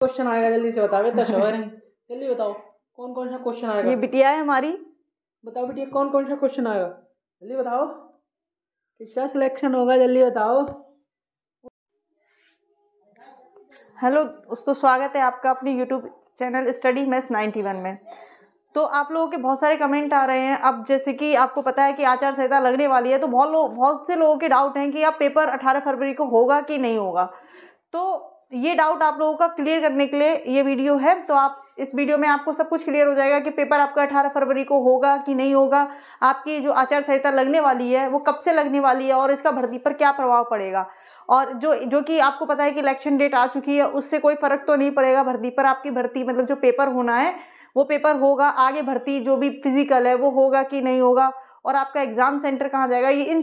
Question आएगा जल्दी से बताओ। तो शोर है, जल्दी बताओ कौन कौन सा क्वेश्चन आएगा। ये बिटिया है हमारी, बताओ बिटिया कौन कौन सा क्वेश्चन आएगा, जल्दी बताओ। किसका सिलेक्शन होगा, जल्दी बताओ। हेलो दोस्तों, स्वागत है आपका अपने यूट्यूब चैनल स्टडी मैथ्स 91 में। तो आप लोगों के बहुत सारे कमेंट आ रहे हैं। अब जैसे कि आपको पता है कि आचार संहिता लगने वाली है, तो बहुत से लोगों के डाउट हैं कि अब पेपर 18 फरवरी को होगा कि नहीं होगा। तो ये डाउट आप लोगों का क्लियर करने के लिए ये वीडियो है। तो आप इस वीडियो में आपको सब कुछ क्लियर हो जाएगा कि पेपर आपका 18 फरवरी को होगा कि नहीं होगा, आपकी जो आचार संहिता लगने वाली है वो कब से लगने वाली है और इसका भर्ती पर क्या प्रभाव पड़ेगा। और जो कि आपको पता है कि इलेक्शन डेट आ चुकी है, उससे कोई फर्क तो नहीं पड़ेगा भर्ती पर। आपकी भर्ती मतलब जो पेपर होना है वो पेपर होगा, आगे भर्ती जो भी फिजिकल है वो होगा कि नहीं होगा, और आपका एग्जाम सेंटर कहाँ जाएगा, ये इन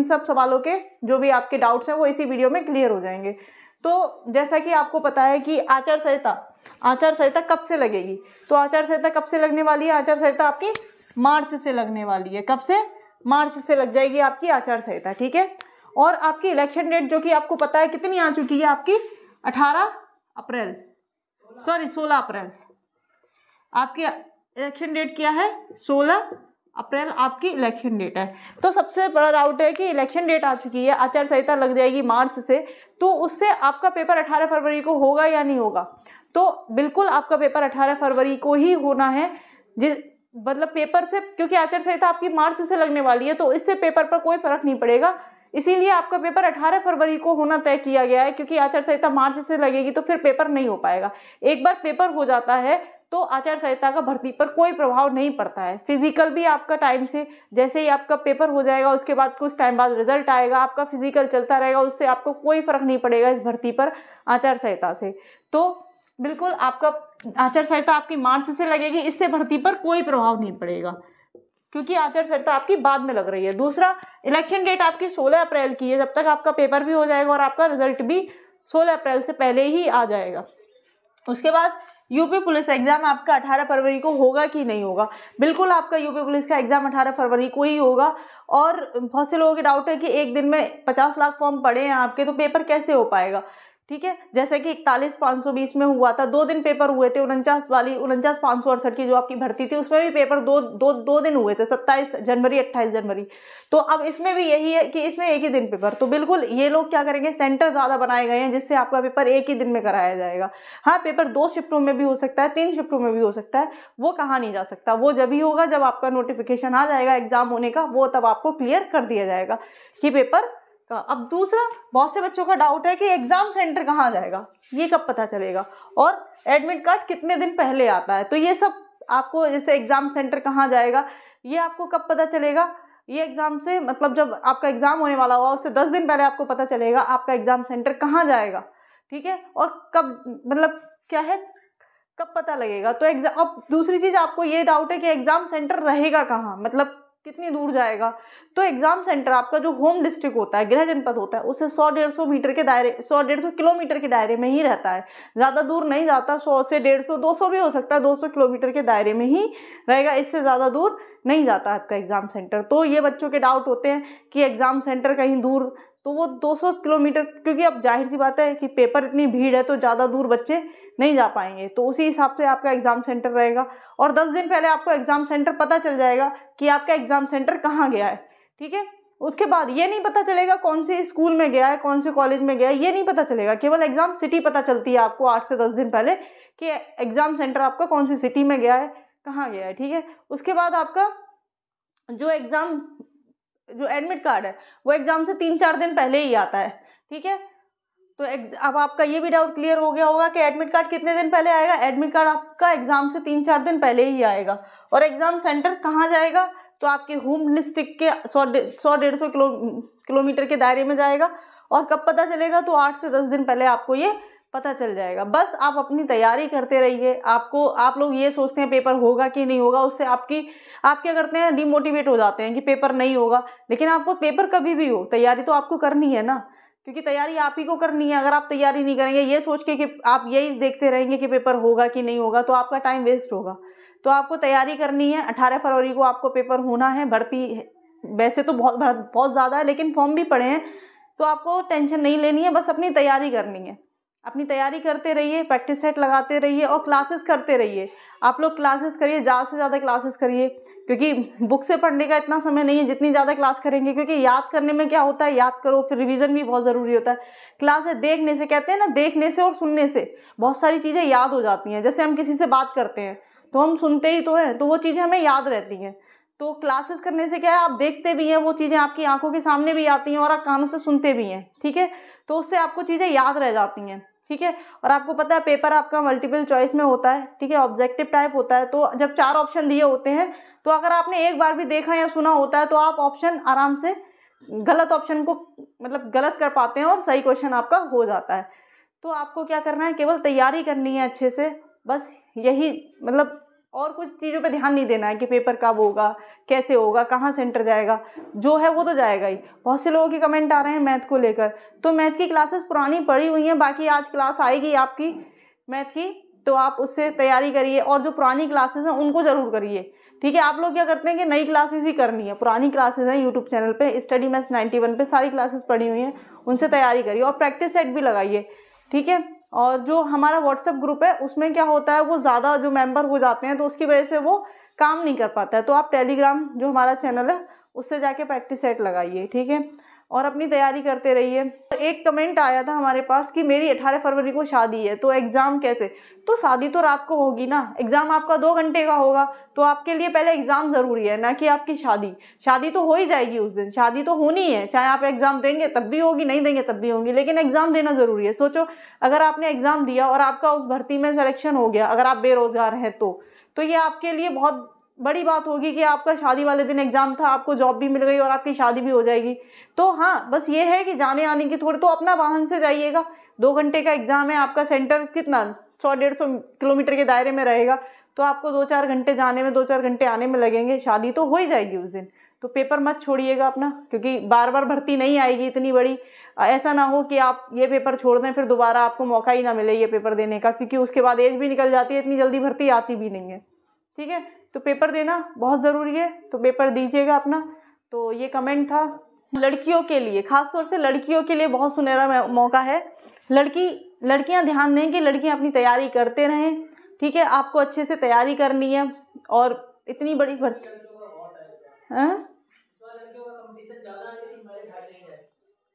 सब सवालों के जो भी आपके डाउट्स हैं वो इसी वीडियो में क्लियर हो जाएंगे। तो जैसा कि आपको पता है कि आचार संहिता कब से लगेगी, तो आचार संहिता कब से लगने वाली है। आचार संहिता आपकी मार्च से लगने वाली है। कब से? मार्च से लग जाएगी आपकी आचार संहिता, ठीक है। और आपकी इलेक्शन डेट जो कि आपको पता है कितनी आ चुकी है, आपकी 16 अप्रैल। आपकी इलेक्शन डेट क्या है? 16 अप्रैल आपकी इलेक्शन डेट है। तो सबसे बड़ा डाउट है कि इलेक्शन डेट आ चुकी है, आचार संहिता लग जाएगी मार्च से, तो उससे आपका पेपर 18 फरवरी को होगा या नहीं होगा। तो बिल्कुल आपका पेपर 18 फरवरी को ही होना है। मतलब पेपर से, क्योंकि आचार संहिता आपकी मार्च से लगने वाली है, तो इससे पेपर पर कोई फर्क नहीं पड़ेगा। इसीलिए आपका पेपर 18 फरवरी को होना तय किया गया है, क्योंकि आचार संहिता मार्च से लगेगी तो फिर पेपर नहीं हो पाएगा। एक बार पेपर हो जाता है तो आचार संहिता का भर्ती पर कोई प्रभाव नहीं पड़ता है। फिजिकल भी आपका टाइम से, जैसे ही आपका पेपर हो जाएगा उसके बाद कुछ टाइम बाद रिजल्ट आएगा, आपका फिजिकल चलता रहेगा, उससे आपको कोई फर्क नहीं पड़ेगा इस भर्ती पर आचार संहिता से। तो बिल्कुल आपका आचार संहिता आपकी मार्च से लगेगी, इससे भर्ती पर कोई प्रभाव नहीं पड़ेगा, क्योंकि आचार संहिता आपकी बाद में लग रही है। दूसरा, इलेक्शन डेट आपकी 16 अप्रैल की है। जब तक आपका पेपर भी हो जाएगा और आपका रिजल्ट भी 16 अप्रैल से पहले ही आ जाएगा। उसके बाद यूपी पुलिस एग्जाम आपका 18 फरवरी को होगा कि नहीं होगा। बिल्कुल आपका यूपी पुलिस का एग्जाम 18 फरवरी को ही होगा। और बहुत से लोगों के डाउट है कि एक दिन में 50 लाख फॉर्म पड़े हैं आपके, तो पेपर कैसे हो पाएगा, ठीक है। जैसे कि 41,520 में हुआ था, 2 दिन पेपर हुए थे। 49,568 की जो आपकी भर्ती थी उसमें भी पेपर दो दिन हुए थे, 27 जनवरी 28 जनवरी। तो अब इसमें भी यही है कि इसमें एक ही दिन पेपर। तो बिल्कुल ये लोग क्या करेंगे, सेंटर ज़्यादा बनाए गए हैं जिससे आपका पेपर एक ही दिन में कराया जाएगा। हाँ, पेपर 2 शिफ्टों में भी हो सकता है, 3 शिफ्टों में भी हो सकता है, वो कहा नहीं जा सकता। वो जब ही होगा जब आपका नोटिफिकेशन आ जाएगा एग्जाम होने का, वो तब आपको क्लियर कर दिया जाएगा कि पेपर का। अब दूसरा, बहुत से बच्चों का डाउट है कि एग्जाम सेंटर कहाँ जाएगा, ये कब पता चलेगा, और एडमिट कार्ड कितने दिन पहले आता है। तो ये सब आपको, जैसे एग्जाम सेंटर कहाँ जाएगा ये आपको कब पता चलेगा, ये एग्जाम से मतलब जब आपका एग्जाम होने वाला होगा उससे 10 दिन पहले आपको पता चलेगा आपका एग्जाम सेंटर कहाँ जाएगा, ठीक है। और कब, मतलब क्या है, कब पता लगेगा। तो एग्जाम, अब दूसरी चीज आपको ये डाउट है कि एग्जाम सेंटर रहेगा कहाँ, मतलब कितनी दूर जाएगा। तो एग्जाम सेंटर आपका जो होम डिस्ट्रिक्ट होता है, गृह जनपद होता है, उससे 100-150 मीटर के दायरे, 100-150 किलोमीटर के दायरे में ही रहता है, ज़्यादा दूर नहीं जाता। 100 से 150, 200 भी हो सकता है, 200 किलोमीटर के दायरे में ही रहेगा, इससे ज़्यादा दूर नहीं जाता आपका एग्जाम सेंटर। तो ये बच्चों के डाउट होते हैं कि एग्जाम सेंटर कहीं दूर, तो वो 200 किलोमीटर, क्योंकि अब जाहिर सी बात है कि पेपर इतनी भीड़ है तो ज़्यादा दूर बच्चे नहीं जा पाएंगे, तो उसी हिसाब से आपका एग्जाम सेंटर रहेगा। और 10 दिन पहले आपको एग्जाम सेंटर पता चल जाएगा कि आपका एग्जाम सेंटर कहाँ गया है, ठीक है। उसके बाद ये नहीं पता चलेगा कौन से स्कूल में गया है, कौन से कॉलेज में गया है, ये नहीं पता चलेगा। केवल एग्जाम सिटी पता चलती है आपको 8 से 10 दिन पहले कि एग्जाम सेंटर आपका कौन सी सिटी में गया है, कहाँ गया है, ठीक है। उसके बाद आपका जो एडमिट कार्ड है वो एग्जाम से 3-4 दिन पहले ही आता है, ठीक है। तो अब आपका ये भी डाउट क्लियर हो गया होगा कि एडमिट कार्ड कितने दिन पहले आएगा। एडमिट कार्ड आपका एग्जाम से 3-4 दिन पहले ही आएगा। और एग्जाम सेंटर कहाँ जाएगा, तो आपके होम डिस्ट्रिक्ट के 100-150 किलोमीटर के दायरे में जाएगा। और कब पता चलेगा, तो 8 से 10 दिन पहले आपको ये पता चल जाएगा। बस आप अपनी तैयारी करते रहिए। आप लोग ये सोचते हैं पेपर होगा कि नहीं होगा, उससे आप क्या करते हैं, डिमोटिवेट हो जाते हैं कि पेपर नहीं होगा। लेकिन आपको पेपर कभी भी हो, तैयारी तो आपको करनी है ना, क्योंकि तैयारी आप ही को करनी है। अगर आप तैयारी नहीं करेंगे, ये सोच के कि आप यही देखते रहेंगे कि पेपर होगा कि नहीं होगा, तो आपका टाइम वेस्ट होगा। तो आपको तैयारी करनी है। 18 फरवरी को आपको पेपर होना है। भर्ती वैसे तो बहुत ज़्यादा है, लेकिन फॉर्म भी पड़े हैं, तो आपको टेंशन नहीं लेनी है, बस अपनी तैयारी करनी है। अपनी तैयारी करते रहिए, प्रैक्टिस सेट लगाते रहिए और क्लासेस करते रहिए। आप लोग क्लासेस करिए, ज़्यादा से ज़्यादा क्लासेस करिए, क्योंकि बुक से पढ़ने का इतना समय नहीं है जितनी ज़्यादा क्लास करेंगे। क्योंकि याद करने में क्या होता है, याद करो फिर रिवीजन भी बहुत ज़रूरी होता है। क्लासेस देखने से, कहते हैं ना, देखने से और सुनने से बहुत सारी चीज़ें याद हो जाती हैं। जैसे हम किसी से बात करते हैं तो हम सुनते ही तो हैं, तो वो चीज़ें हमें याद रहती हैं। तो क्लासेस करने से क्या है, आप देखते भी हैं, वो चीज़ें आपकी आंखों के सामने भी आती हैं और आप कानों से सुनते भी हैं, ठीक है। तो उससे आपको चीज़ें याद रह जाती हैं, ठीक है। और आपको पता है पेपर आपका मल्टीपल चॉइस में होता है, ठीक है, ऑब्जेक्टिव टाइप होता है। तो जब 4 ऑप्शन दिए होते हैं तो अगर आपने एक बार भी देखा या सुना होता है तो आप ऑप्शन आराम से गलत ऑप्शन को मतलब गलत कर पाते हैं और सही क्वेश्चन आपका हो जाता है। तो आपको क्या करना है, केवल तैयारी करनी है अच्छे से, बस यही, मतलब और कुछ चीज़ों पे ध्यान नहीं देना है कि पेपर कब होगा, कैसे होगा, कहाँ सेंटर जाएगा। जो है वो तो जाएगा ही। बहुत से लोगों के कमेंट आ रहे हैं मैथ को लेकर, तो मैथ की क्लासेस पुरानी पड़ी हुई हैं, बाकी आज क्लास आएगी आपकी मैथ की, तो आप उससे तैयारी करिए और जो पुरानी क्लासेस हैं उनको ज़रूर करिए, ठीक है। आप लोग क्या करते हैं कि नई क्लासेस ही करनी है, पुरानी क्लासेस हैं यूट्यूब चैनल पे स्टडी मैथ्स 91 पे सारी क्लासेस पड़ी हुई हैं, उनसे तैयारी करिए और प्रैक्टिस सेट भी लगाइए, ठीक है। और जो हमारा व्हाट्सएप ग्रुप है उसमें क्या होता है, वो ज़्यादा जो मेंबर हो जाते हैं तो उसकी वजह से वो काम नहीं कर पाता है। तो आप टेलीग्राम जो हमारा चैनल है उससे जाके प्रैक्टिस सेट लगाइए, ठीक है, और अपनी तैयारी करते रहिए। एक कमेंट आया था हमारे पास कि मेरी 18 फरवरी को शादी है तो एग्ज़ाम कैसे। तो शादी तो रात को होगी ना, एग्ज़ाम आपका 2 घंटे का होगा, तो आपके लिए पहले एग्ज़ाम ज़रूरी है, ना कि आपकी शादी। शादी तो हो ही जाएगी उस दिन, शादी तो होनी है, चाहे आप एग्ज़ाम देंगे तब भी होगी, नहीं देंगे तब भी होगी, लेकिन एग्ज़ाम देना ज़रूरी है। सोचो अगर आपने एग्ज़ाम दिया और आपका उस भर्ती में सिलेक्शन हो गया, अगर आप बेरोज़गार हैं तो ये आपके लिए बहुत बड़ी बात होगी कि आपका शादी वाले दिन एग्ज़ाम था, आपको जॉब भी मिल गई और आपकी शादी भी हो जाएगी। तो हाँ, बस ये है कि जाने आने की थोड़ी, तो अपना वाहन से जाइएगा। 2 घंटे का एग्ज़ाम है, आपका सेंटर कितना 100-150 किलोमीटर के दायरे में रहेगा, तो आपको 2-4 घंटे जाने में 2-4 घंटे आने में लगेंगे, शादी तो हो ही जाएगी उस दिन। तो पेपर मत छोड़िएगा अपना, क्योंकि बार बार भर्ती नहीं आएगी इतनी बड़ी। ऐसा ना हो कि आप ये पेपर छोड़ दें फिर दोबारा आपको मौका ही ना मिले ये पेपर देने का, क्योंकि उसके बाद एज भी निकल जाती है, इतनी जल्दी भर्ती आती भी नहीं है, ठीक है। तो पेपर देना बहुत ज़रूरी है, तो पेपर दीजिएगा अपना। तो ये कमेंट था लड़कियों के लिए, खास तौर से लड़कियों के लिए बहुत सुनहरा मौका है। लड़कियां ध्यान दें कि लड़कियां अपनी तैयारी करते रहें, ठीक है। आपको अच्छे से तैयारी करनी है और इतनी बड़ी भर्ती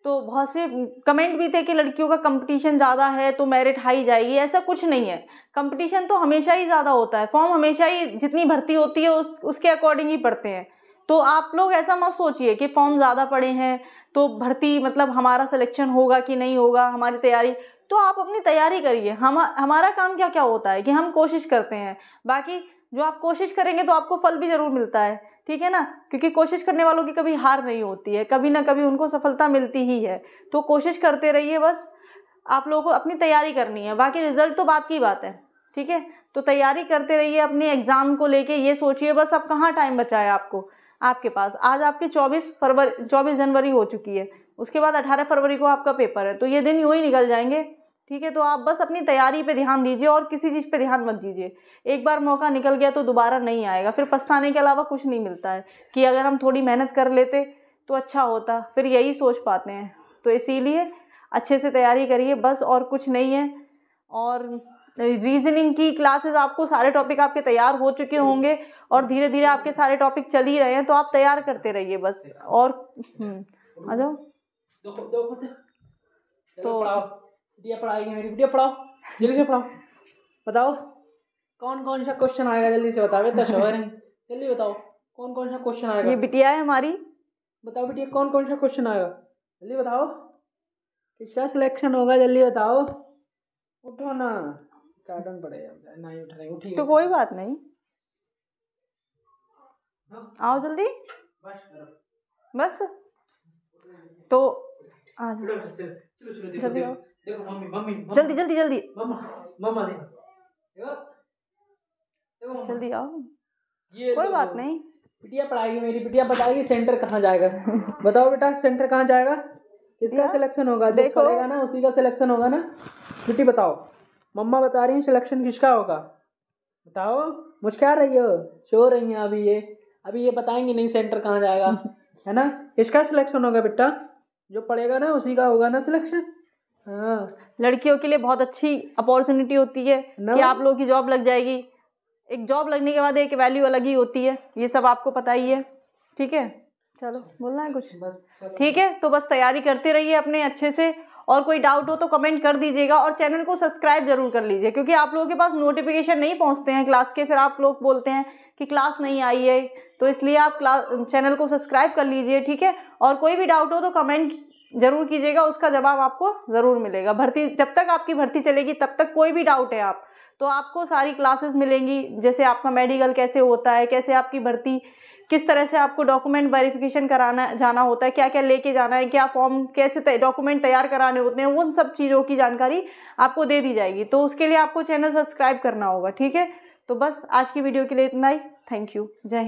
तो बहुत से कमेंट भी थे कि लड़कियों का कंपटीशन ज़्यादा है तो मेरिट हाई जाएगी। ऐसा कुछ नहीं है, कंपटीशन तो हमेशा ही ज़्यादा होता है, फॉर्म हमेशा ही जितनी भर्ती होती है उसके अकॉर्डिंग ही पढ़ते हैं। तो आप लोग ऐसा मत सोचिए कि फॉर्म ज़्यादा पड़े हैं तो भर्ती मतलब हमारा सिलेक्शन होगा कि नहीं होगा, हमारी तैयारी। तो आप अपनी तैयारी करिए। हमारा काम क्या क्या होता है कि हम कोशिश करते हैं, बाकी जो आप कोशिश करेंगे तो आपको फल भी ज़रूर मिलता है, ठीक है ना। क्योंकि कोशिश करने वालों की कभी हार नहीं होती है, कभी ना कभी उनको सफलता मिलती ही है। तो कोशिश करते रहिए, बस आप लोगों को अपनी तैयारी करनी है, बाकी रिजल्ट तो बात की बात है, ठीक है। तो तैयारी करते रहिए अपने एग्ज़ाम को लेके, ये सोचिए बस अब कहाँ टाइम बचा है आपके पास। आज आपकी 24 जनवरी हो चुकी है, उसके बाद 18 फरवरी को आपका पेपर है, तो ये दिन यूँ ही निकल जाएंगे, ठीक है। तो आप बस अपनी तैयारी पे ध्यान दीजिए और किसी चीज़ पे ध्यान मत दीजिए। एक बार मौका निकल गया तो दोबारा नहीं आएगा, फिर पछताने के अलावा कुछ नहीं मिलता है कि अगर हम थोड़ी मेहनत कर लेते तो अच्छा होता, फिर यही सोच पाते हैं। तो इसीलिए अच्छे से तैयारी करिए बस, और कुछ नहीं है। और रीजनिंग की क्लासेस आपको सारे टॉपिक आपके तैयार हो चुके होंगे और धीरे धीरे आपके सारे टॉपिक चल ही रहे हैं, तो आप तैयार करते रहिए बस। और आ जाओ तो बिटिया पढ़ाएगी मेरी, बिटिया पढ़ाओ जल्दी से पढ़ाओ। बताओ कौन कौन सा क्वेश्चन आएगा, जल्दी से बताओ। बेटा शोर है, जल्दी बताओ कौन कौन सा क्वेश्चन आएगा। ये बिटिया है हमारी, बताओ बिटिया कौन कौन सा क्वेश्चन आएगा, जल्दी बताओ। किसका सिलेक्शन होगा, जल्दी बताओ। उठो ना, कार्टन पड़ेगा, नहीं उठ रही, उठी तो कोई बात नहीं, आओ जल्दी बस। तो आ जाओ जल्दी आओ, देखो मम्मी जल्दी जल्दी जल्दी मम्मा देखो जल्दी आओ, ये कोई बात नहीं। बिटिया पढ़ाएगी मेरी, बिटिया बताएगी सेंटर कहाँ जाएगा। बताओ बेटा सेंटर कहाँ जाएगा, किसका सिलेक्शन होगा, जो पढ़ेगा ना उसी का सिलेक्शन होगा ना। बेटी बताओ, मम्मा बता रही हैं सिलेक्शन किसका होगा, बताओ। मुस्कुरा रही हो, सो रही हैं अभी ये बताएंगी नहीं सेंटर कहाँ जाएगा, है ना। किसका सिलेक्शन होगा बेटा, जो पढ़ेगा ना उसी का होगा ना सिलेक्शन, हाँ लड़कियों के लिए बहुत अच्छी अपॉर्चुनिटी होती है ना? कि आप लोगों की जॉब लग जाएगी। एक जॉब लगने के बाद एक वैल्यू अलग ही होती है, ये सब आपको पता ही है। ठीक है, चलो बोलना है कुछ? बस चलो। ठीक है, तो बस तैयारी करते रहिए अपने अच्छे से, और कोई डाउट हो तो कमेंट कर दीजिएगा, और चैनल को सब्सक्राइब जरूर कर लीजिए, क्योंकि आप लोगों के पास नोटिफिकेशन नहीं पहुंचते हैं क्लास के, फिर आप लोग बोलते हैं कि क्लास नहीं आई है, तो इसलिए आप चैनल को सब्सक्राइब कर लीजिए। ठीक है, और कोई भी डाउट हो तो कमेंट जरूर कीजिएगा, उसका जवाब आपको ज़रूर मिलेगा। भर्ती जब तक आपकी भर्ती चलेगी तब तक कोई भी डाउट है आप तो आपको सारी क्लासेस मिलेंगी, जैसे आपका मेडिकल कैसे होता है, कैसे आपकी भर्ती, किस तरह से आपको डॉक्यूमेंट वेरिफिकेशन कराना जाना होता है, क्या क्या लेके जाना है, क्या फॉर्म कैसे डॉक्यूमेंट तैयार कराने होते हैं, उन सब चीज़ों की जानकारी आपको दे दी जाएगी। तो उसके लिए आपको चैनल सब्सक्राइब करना होगा। ठीक है, तो बस आज की वीडियो के लिए इतना ही। थैंक यू, जय हिंद।